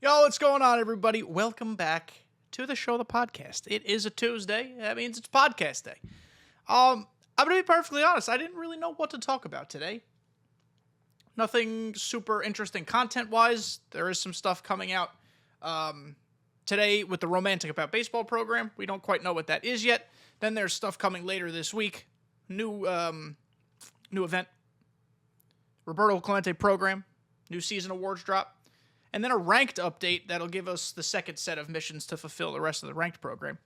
Yo, what's going on, everybody? Welcome back to the show, the podcast. It is a Tuesday. That means it's podcast day. I'm going to be perfectly honest. I didn't really know what to talk about today. Nothing super interesting content-wise. There is some stuff coming out today with the Romantic About Baseball program. We don't quite know what that is yet. Then there's stuff coming later this week. New event. Roberto Clemente program. New season awards drop. And then a ranked update that'll give us the second set of missions to fulfill the rest of the ranked program.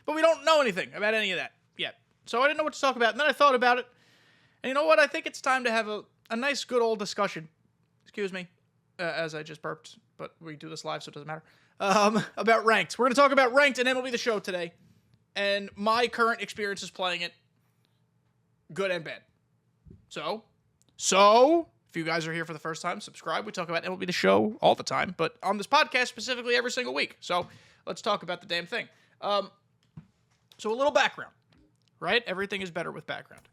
But we don't know anything about any of that yet. So I didn't know what to talk about. And then I thought about it. And you know what? I think it's time to have a nice, good old discussion. Excuse me, as I just burped. But we do this live, so it doesn't matter. About ranked. We're going to talk about ranked in MLB The Show today. And my current experiences playing it. Good and bad. So... if you guys are here for the first time, subscribe. We talk about MLB The Show all the time, but on this podcast specifically every single week. So let's talk about the damn thing. So a little background, right? Everything is better with background.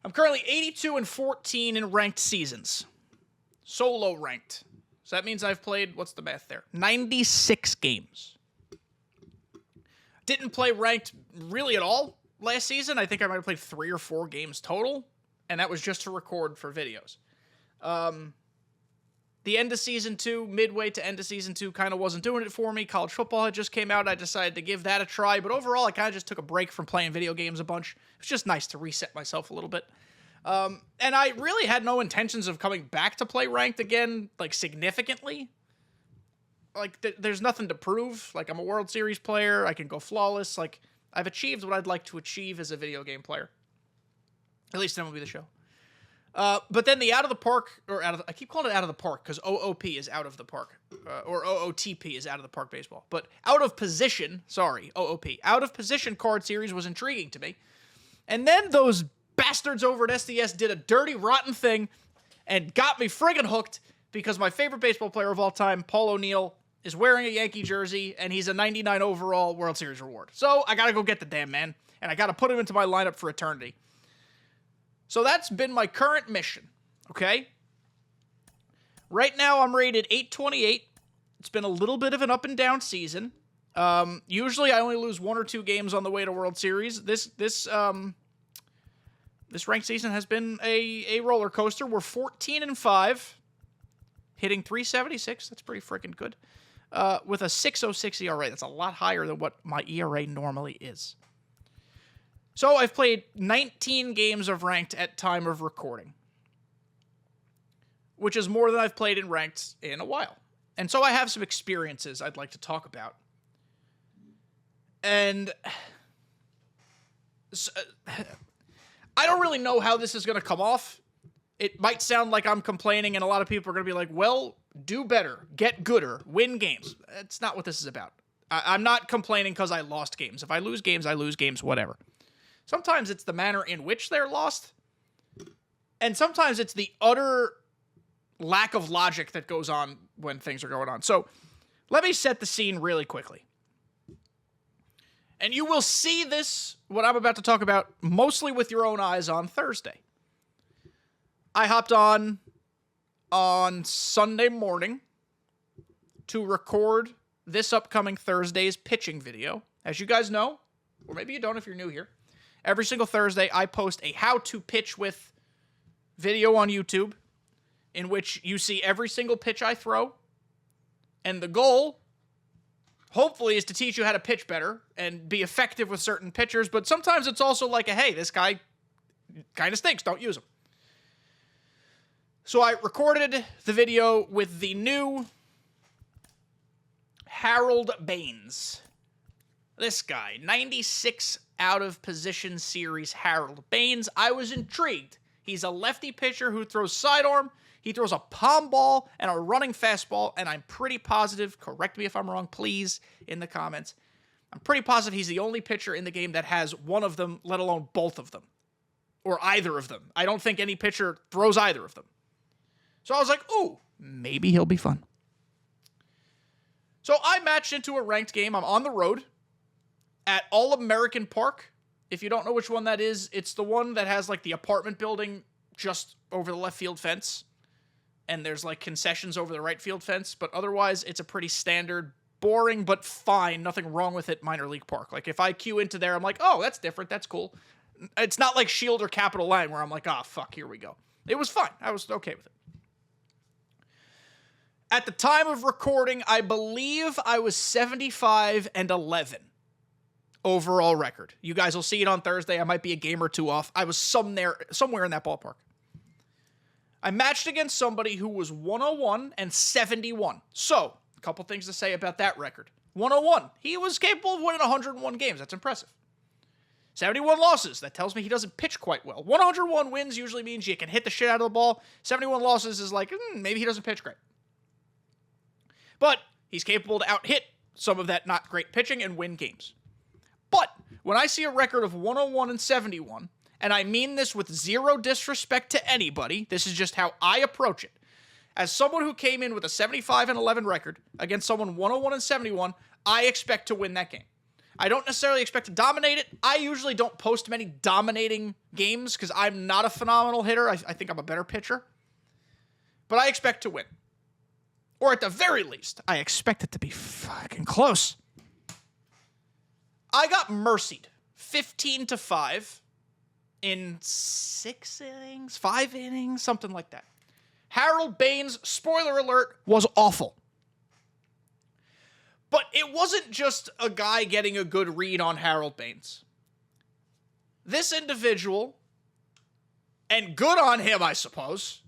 I'm currently 82-14 in ranked seasons. Solo ranked. So that means I've played, what's the math there? 96 games. Didn't play ranked really at all last season. I think I might have played 3 or 4 games total. And that was just to record for videos. The end of Season 2, midway to end of Season 2, kind of wasn't doing it for me. College football had just came out. I decided to give that a try. But overall, I kind of just took a break from playing video games a bunch. It was just nice to reset myself a little bit. And I really had no intentions of coming back to play ranked again, like, significantly. Like, there's nothing to prove. Like, I'm a World Series player. I can go flawless. Like, I've achieved what I'd like to achieve as a video game player. At least that will be the show. But then the out of the park, I keep calling it out of the park because OOP is out of the park, or OOTP is out of the park baseball. But out of position, OOP, out of position card series was intriguing to me. And then those bastards over at SDS did a dirty, rotten thing and got me friggin' hooked because my favorite baseball player of all time, Paul O'Neill, is wearing a Yankee jersey and he's a 99 overall World Series reward. So I gotta go get the damn man and I gotta put him into my lineup for eternity. So that's been my current mission, okay? Right now, I'm rated 828. It's been a little bit of an up and down season. Usually, I only lose 1 or 2 games on the way to World Series. This ranked season has been a roller coaster. We're 14-5, hitting 376. That's pretty freaking good. With a 6.06 ERA. That's a lot higher than what my ERA normally is. So I've played 19 games of ranked at time of recording, which is more than I've played in ranked in a while. And so I have some experiences I'd like to talk about. And I don't really know how this is going to come off. It might sound like I'm complaining, and a lot of people are going to be like, well, do better, get gooder, win games. That's not what this is about. I'm not complaining because I lost games. If I lose games, I lose games, whatever. Sometimes it's the manner in which they're lost, and sometimes it's the utter lack of logic that goes on when things are going on. So let me set the scene really quickly. And you will see this, what I'm about to talk about, mostly with your own eyes on Thursday. I hopped on Sunday morning to record this upcoming Thursday's pitching video. As you guys know, or maybe you don't if you're new here, every single Thursday, I post a how to pitch with video on YouTube in which you see every single pitch I throw. And the goal, hopefully, is to teach you how to pitch better and be effective with certain pitchers. But sometimes it's also like hey, this guy kind of stinks. Don't use him. So I recorded the video with the new Harold Baines. This guy, 96 out of position series Harold Baines. I was intrigued. He's a lefty pitcher who throws sidearm. He throws a palm ball and a running fastball, and I'm pretty positive, correct me if I'm wrong, please, in the comments. I'm pretty positive he's the only pitcher in the game that has one of them, let alone both of them. Or either of them. I don't think any pitcher throws either of them. So I was like, ooh, maybe he'll be fun. So I matched into a ranked game. I'm on the road at All-American Park. If you don't know which one that is, it's the one that has like the apartment building just over the left field fence. and there's like concessions over the right field fence, but otherwise it's a pretty standard, boring but fine, nothing wrong with it minor league park. Like if I queue into there, I'm like, oh, that's different, that's cool. It's not like Shield or Capitol Line where I'm like, oh, fuck, here we go. It was fine. I was okay with it. At the time of recording, I believe I was 75-11 overall record. You guys will see it on Thursday. I might be a game or two off. I was somewhere in that ballpark. I matched against somebody who was 101-71. So, a couple things to say about that record. 101. He was capable of winning 101 games. That's impressive. 71 losses. That tells me he doesn't pitch quite well. 101 wins usually means you can hit the shit out of the ball. 71 losses is like, maybe he doesn't pitch great. But he's capable to out-hit some of that not great pitching and win games. But when I see a record of 101-71, and I mean this with zero disrespect to anybody, this is just how I approach it. As someone who came in with a 75-11 record against someone 101-71, I expect to win that game. I don't necessarily expect to dominate it. I usually don't post many dominating games because I'm not a phenomenal hitter. I think I'm a better pitcher. But I expect to win. Or at the very least, I expect it to be fucking close. I got mercied 15-5 in 6 innings, 5 innings, something like that. Harold Baines, spoiler alert, was awful. But it wasn't just a guy getting a good read on Harold Baines. This individual, and good on him, I suppose.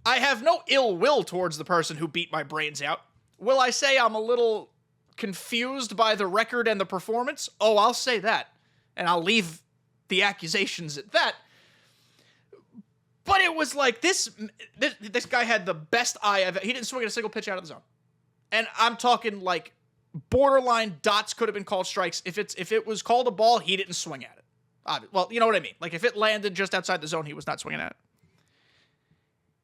I have no ill will towards the person who beat my brains out. Will I say I'm a little confused by the record and the performance? Oh, I'll say that. And I'll leave the accusations at that. But it was like this guy had the best eye I've ever. He didn't swing at a single pitch out of the zone. And I'm talking like borderline dots could have been called strikes. If it was called a ball, he didn't swing at it. Well, you know what I mean. Like if it landed just outside the zone, he was not swinging at it.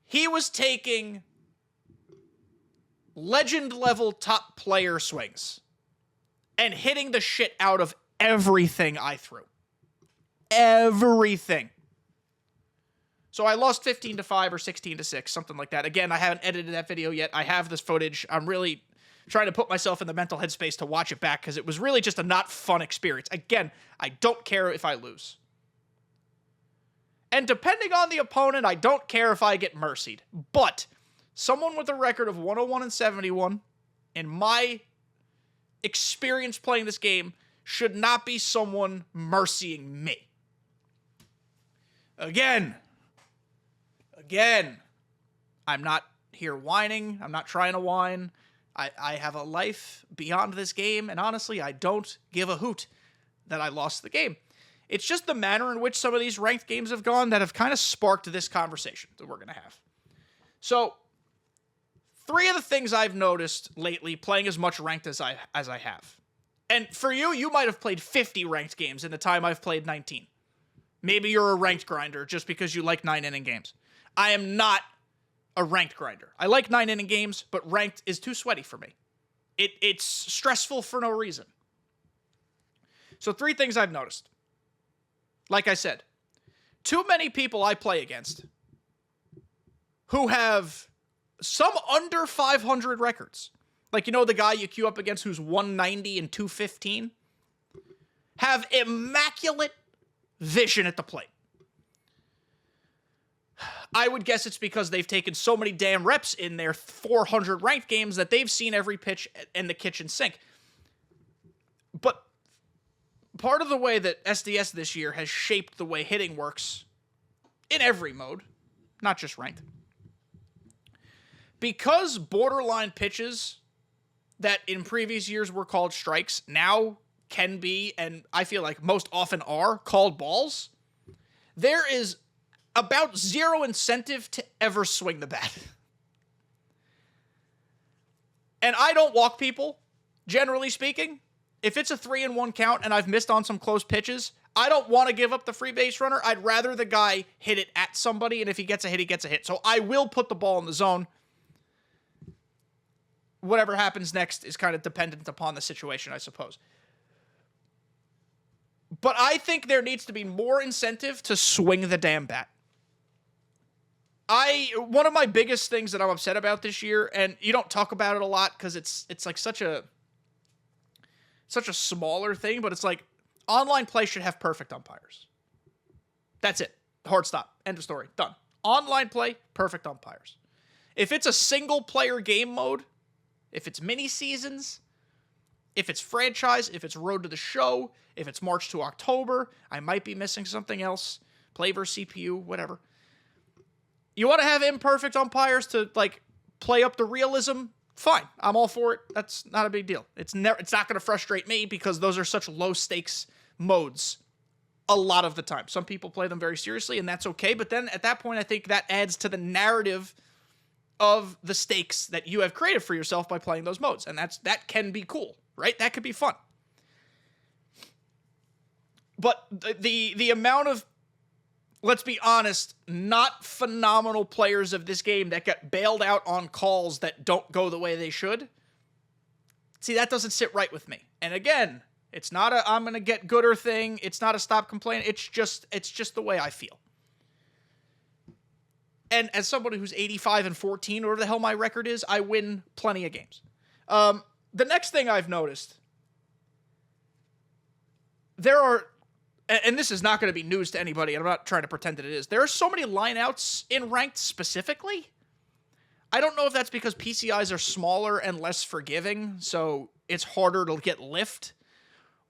He was taking legend-level top player swings and hitting the shit out of everything I threw. Everything. So I lost 15-5 or 16-6, something like that. Again, I haven't edited that video yet. I have this footage. I'm really trying to put myself in the mental headspace to watch it back because it was really just a not fun experience. Again, I don't care if I lose. And depending on the opponent, I don't care if I get mercied. But someone with a record of 101-71, in my experience playing this game, should not be someone mercying me. Again, I'm not here whining. I'm not trying to whine. I have a life beyond this game, and honestly, I don't give a hoot that I lost the game. It's just the manner in which some of these ranked games have gone that have kind of sparked this conversation that we're going to have. So, 3 of the things I've noticed lately playing as much ranked as I have. And for you, you might have played 50 ranked games in the time I've played 19. Maybe you're a ranked grinder just because you like 9-inning games. I am not a ranked grinder. I like 9-inning games, but ranked is too sweaty for me. It's stressful for no reason. So 3 things I've noticed. Like I said, too many people I play against who have some under 500 records. Like, you know, the guy you queue up against who's 190 and 215? Have immaculate vision at the plate. I would guess it's because they've taken so many damn reps in their 400 ranked games that they've seen every pitch in the kitchen sink. But part of the way that SDS this year has shaped the way hitting works in every mode, not just ranked, because borderline pitches that in previous years were called strikes now can be, and I feel like most often are, called balls, there is about zero incentive to ever swing the bat. And I don't walk people, generally speaking. If it's a 3-1 count and I've missed on some close pitches, I don't want to give up the free base runner. I'd rather the guy hit it at somebody, and if he gets a hit, he gets a hit. So I will put the ball in the zone. Whatever happens next is kind of dependent upon the situation, I suppose. But I think there needs to be more incentive to swing the damn bat. One of my biggest things that I'm upset about this year, and you don't talk about it a lot because it's like such a smaller thing, but it's like online play should have perfect umpires. That's it. Hard stop. End of story. Done. Online play, perfect umpires. If it's a single player game mode, if it's mini seasons, if it's franchise, if it's road to the show, if it's March to October, I might be missing something else. Play versus CPU, whatever. You want to have imperfect umpires to like play up the realism? Fine. I'm all for it. That's not a big deal. It's not going to frustrate me because those are such low stakes modes a lot of the time. Some people play them very seriously and that's okay. But then at that point, I think that adds to the narrative of the stakes that you have created for yourself by playing those modes. And that can be cool, right? That could be fun. But the amount of, let's be honest, not phenomenal players of this game that get bailed out on calls that don't go the way they should. See, that doesn't sit right with me. And again, it's not a I'm going to get gooder thing. It's not a stop complaining. It's just the way I feel. And as somebody who's 85-14, whatever the hell my record is, I win plenty of games. The next thing I've noticed, there are, and this is not going to be news to anybody, and I'm not trying to pretend that it is, there are so many lineouts in ranked specifically. I don't know if that's because PCIs are smaller and less forgiving, so it's harder to get lift,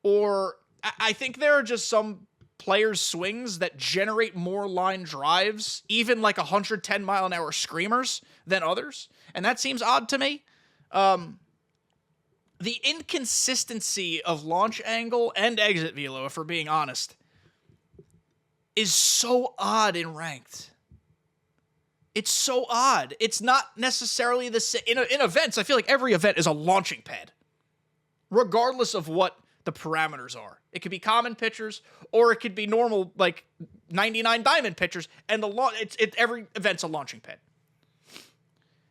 or I think there are just some players' swings that generate more line drives, even like 110-mile-an-hour screamers, than others, and that seems odd to me. The inconsistency of launch angle and exit velo, if we're being honest, is so odd in ranked. It's so odd. It's not necessarily the same. In events, I feel like every event is a launching pad, regardless of what the parameters are. It could be common pitchers, or it could be normal, like 99 diamond pitchers, and every event's a launching pad.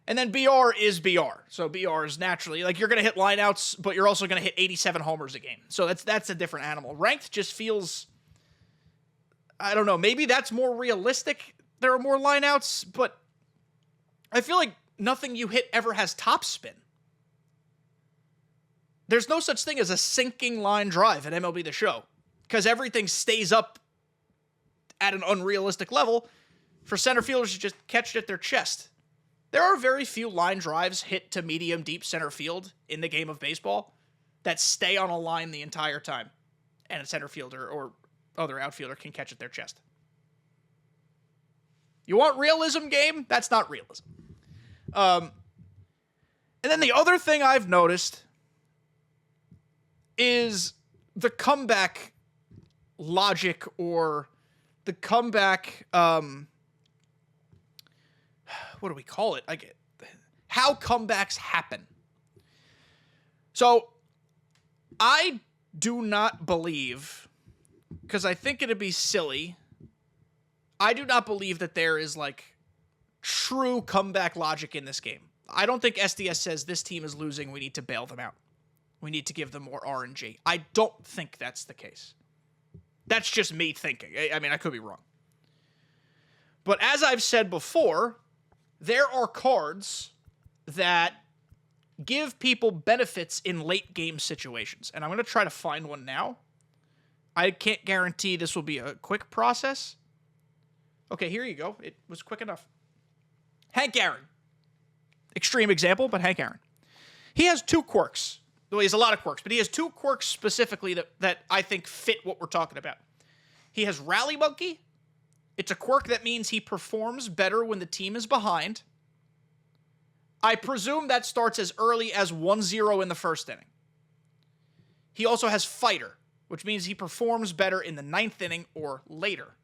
And then BR is BR. So BR is naturally, like, you're going to hit lineouts, but you're also going to hit 87 homers a game. So that's a different animal. Ranked just feels, I don't know, maybe that's more realistic. There are more lineouts, but I feel like nothing you hit ever has topspin. There's no such thing as a sinking line drive at MLB The Show, because everything stays up at an unrealistic level for center fielders to just catch it at their chest. There are very few line drives hit to medium deep center field in the game of baseball that stay on a line the entire time, and a center fielder or other outfielder can catch at their chest. You want realism game? That's not realism. And then the other thing I've noticed is the comeback logic, or the comeback, what do we call it? How comebacks happen. So I do not believe, because I think it'd be silly, I do not believe that there is like true comeback logic in this game. I don't think SDS says this team is losing, we need to bail them out. We need to give them more RNG. I don't think that's the case. That's just me thinking. I mean, I could be wrong. But as I've said before, there are cards that give people benefits in late game situations. And I'm going to try to find one now. I can't guarantee this will be a quick process. Okay, here you go. It was quick enough. Hank Aaron. Extreme example, but Hank Aaron. He has two quirks. Well, he has a lot of quirks, but he has two quirks specifically that I think fit what we're talking about. He has Rally Monkey. It's a quirk that means he performs better when the team is behind. I presume that starts as early as 1-0 in the first inning. He also has Fighter, which means he performs better in the 9th inning or later.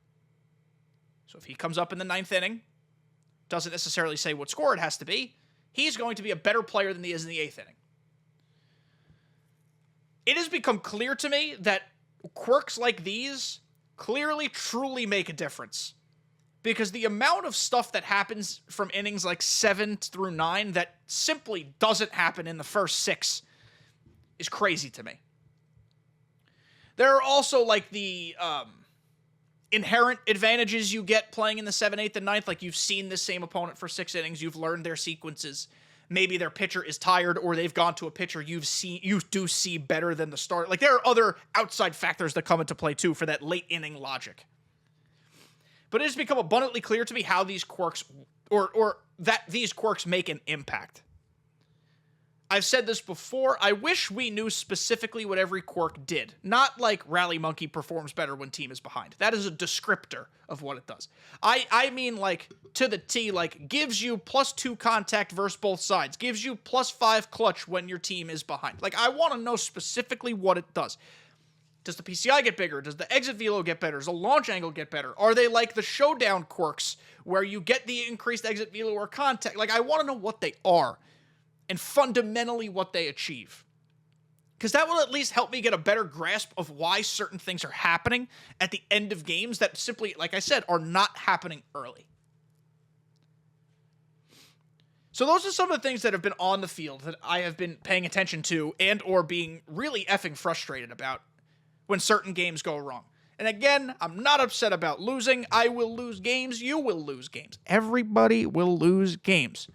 So if he comes up in the 9th inning, doesn't necessarily say what score it has to be, he's going to be a better player than he is in the 8th inning. It has become clear to me that quirks like these clearly, truly make a difference. Because the amount of stuff that happens from innings like 7 through 9 that simply doesn't happen in the first 6 is crazy to me. There are also like the inherent advantages you get playing in the 7th, 8th, and 9th. Like, you've seen this same opponent for 6 innings. You've learned their sequences. Maybe their pitcher is tired, or they've gone to a pitcher you do see better than the start. Like, there are other outside factors that come into play, too, for that late inning logic. But it has become abundantly clear to me how these quirks, or that these quirks make an impact. I've said this before, I wish we knew specifically what every quirk did. Not like Rally Monkey performs better when team is behind. That is a descriptor of what it does. I mean, like, to the T, like, gives you +2 contact versus both sides. Gives you +5 clutch when your team is behind. Like, I want to know specifically what it does. Does the PCI get bigger? Does the exit velo get better? Does the launch angle get better? Are they like the showdown quirks where you get the increased exit velo or contact? Like, I want to know what they are. And fundamentally what they achieve. Because that will at least help me get a better grasp of why certain things are happening at the end of games that simply, like I said, are not happening early. So those are some of the things that have been on the field that I have been paying attention to and or being really effing frustrated about when certain games go wrong. And again, I'm not upset about losing. I will lose games. You will lose games. Everybody will lose games.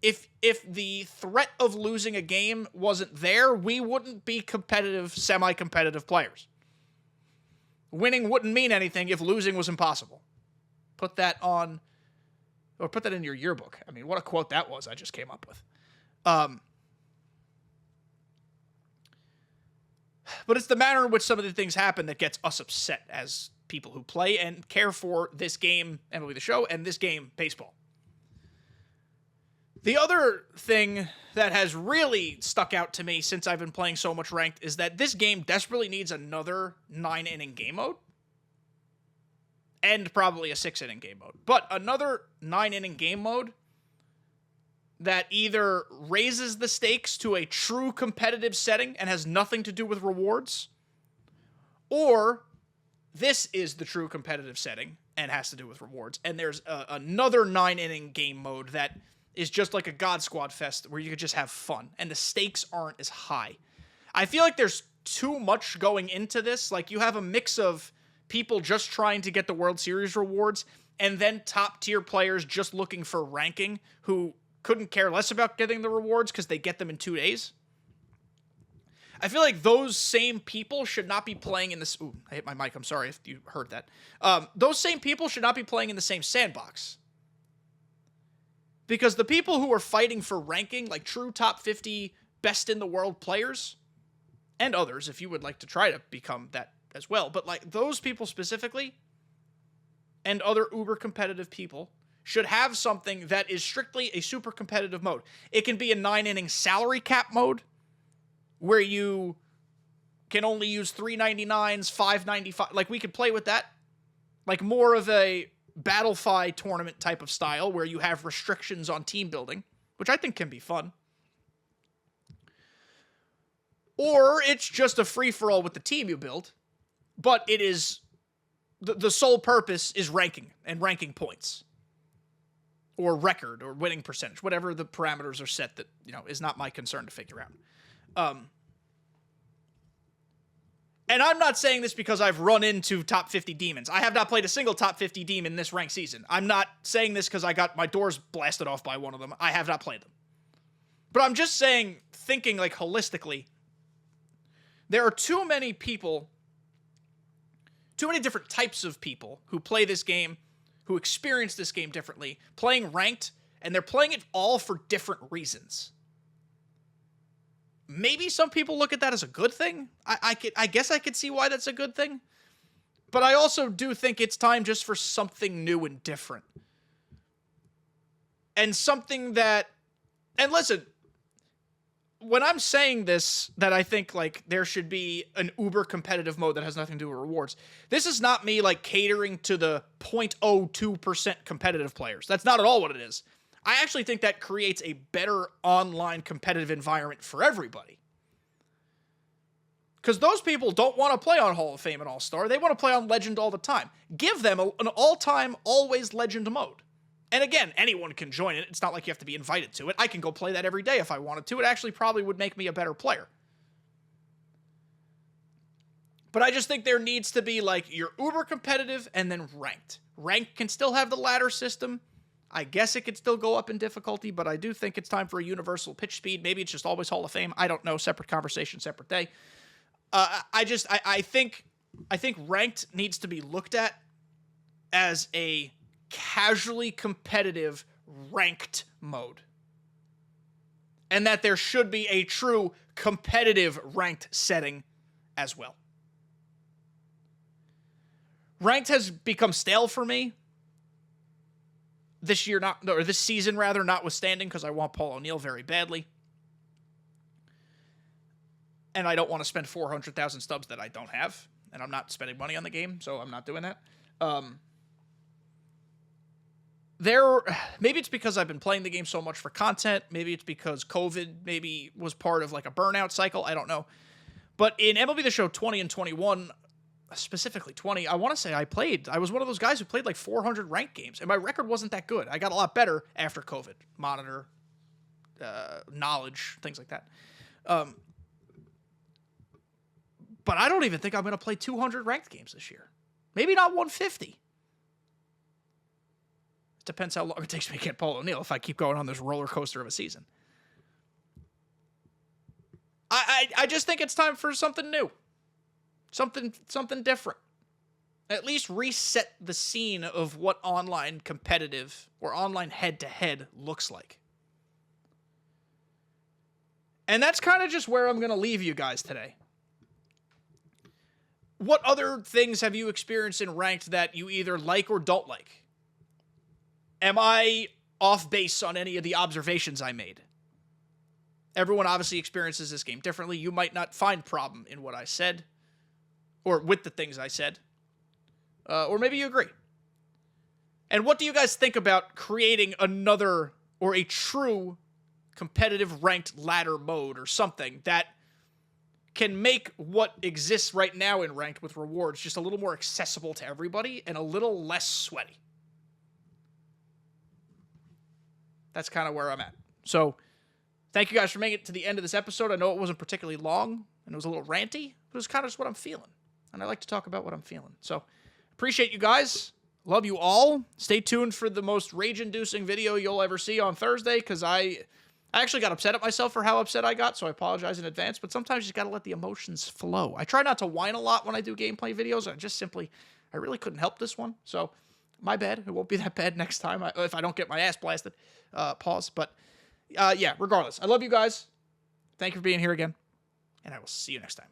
If the threat of losing a game wasn't there, we wouldn't be competitive, semi-competitive players. Winning wouldn't mean anything if losing was impossible. Put that on, or put that in your yearbook. I mean, what a quote that was I just came up with. But it's the manner in which some of the things happen that gets us upset as people who play and care for this game, MLB The Show, and this game, baseball. The other thing that has really stuck out to me since I've been playing so much ranked is that this game desperately needs another 9-inning game mode. And probably a 6-inning game mode. But another 9-inning game mode that either raises the stakes to a true competitive setting and has nothing to do with rewards, or this is the true competitive setting and has to do with rewards, and there's another 9-inning game mode that is just like a God Squad fest where you could just have fun, and the stakes aren't as high. I feel like there's too much going into this. Like, you have a mix of people just trying to get the World Series rewards, and then top-tier players just looking for ranking who couldn't care less about getting the rewards because they get them in 2 days. I feel like those same people should not be playing in this... Ooh, I hit my mic. I'm sorry if you heard that. Those same people should not be playing in the same sandbox. Because the people who are fighting for ranking, like true top 50 best in the world players, and others, if you would like to try to become that as well, but like those people specifically, and other uber competitive people, should have something that is strictly a super competitive mode. It can be a 9-inning salary cap mode, where you can only use 399s, 595. Like, we could play with that. Like, more of a Battlefy tournament type of style where you have restrictions on team building, which I think can be fun. Or it's just a free-for-all with the team you build, but it is the sole purpose is ranking and ranking points or record or winning percentage, whatever the parameters are set that, you know, is not my concern to figure out. And I'm not saying this because I've run into top 50 demons. I have not played a single top 50 demon this ranked season. I'm not saying this because I got my doors blasted off by one of them. I have not played them. But I'm just saying, thinking like holistically, there are too many people, too many different types of people who play this game, who experience this game differently, playing ranked, and they're playing it all for different reasons. Maybe some people look at that as a good thing. I guess I could see why that's a good thing. But I also do think it's time just for something new and different. And something that... And listen, when I'm saying this, that I think, like, there should be an uber competitive mode that has nothing to do with rewards, this is not me, like, catering to the 0.02% competitive players. That's not at all what it is. I actually think that creates a better online competitive environment for everybody. Because those people don't want to play on Hall of Fame and All-Star. They want to play on Legend all the time. Give them an all-time, always Legend mode. And again, anyone can join it. It's not like you have to be invited to it. I can go play that every day if I wanted to. It actually probably would make me a better player. But I just think there needs to be, like, your uber competitive and then ranked. Ranked can still have the ladder system. I guess it could still go up in difficulty, but I do think it's time for a universal pitch speed. Maybe it's just always Hall of Fame. I don't know. Separate conversation, separate day. I think ranked needs to be looked at as a casually competitive ranked mode. And that there should be a true competitive ranked setting as well. Ranked has become stale for me this year, this season rather, notwithstanding, because I want Paul O'Neill very badly. And I don't want to spend 400,000 stubs that I don't have. And I'm not spending money on the game, so I'm not doing that. Maybe it's because I've been playing the game so much for content. Maybe it's because COVID maybe was part of like a burnout cycle. I don't know. But in MLB The Show 20 and 21, specifically 20, I want to say I was one of those guys who played like 400 ranked games, and my record wasn't that good. I got a lot better after COVID. Monitor, knowledge, things like that. But I don't even think I'm going to play 200 ranked games this year. Maybe not 150. It depends how long it takes me to get Paul O'Neill if I keep going on this roller coaster of a season. I just think it's time for something new. Something different. At least reset the scene of what online competitive or online head-to-head looks like. And that's kind of just where I'm going to leave you guys today. What other things have you experienced in ranked that you either like or don't like? Am I off base on any of the observations I made? Everyone obviously experiences this game differently. You might not find problem in what I said, or with the things I said, or maybe you agree. And what do you guys think about creating another, or a true competitive ranked ladder mode or something that can make what exists right now in ranked with rewards just a little more accessible to everybody and a little less sweaty? That's kind of where I'm at. So thank you guys for making it to the end of this episode. I know it wasn't particularly long and it was a little ranty, but it was kind of just what I'm feeling. And I like to talk about what I'm feeling. So appreciate you guys. Love you all. Stay tuned for the most rage-inducing video you'll ever see on Thursday, because I actually got upset at myself for how upset I got, so I apologize in advance, but sometimes you just got to let the emotions flow. I try not to whine a lot when I do gameplay videos. I really couldn't help this one, so my bad. It won't be that bad next time if I don't get my ass blasted. Pause. But yeah, regardless, I love you guys. Thank you for being here again, and I will see you next time.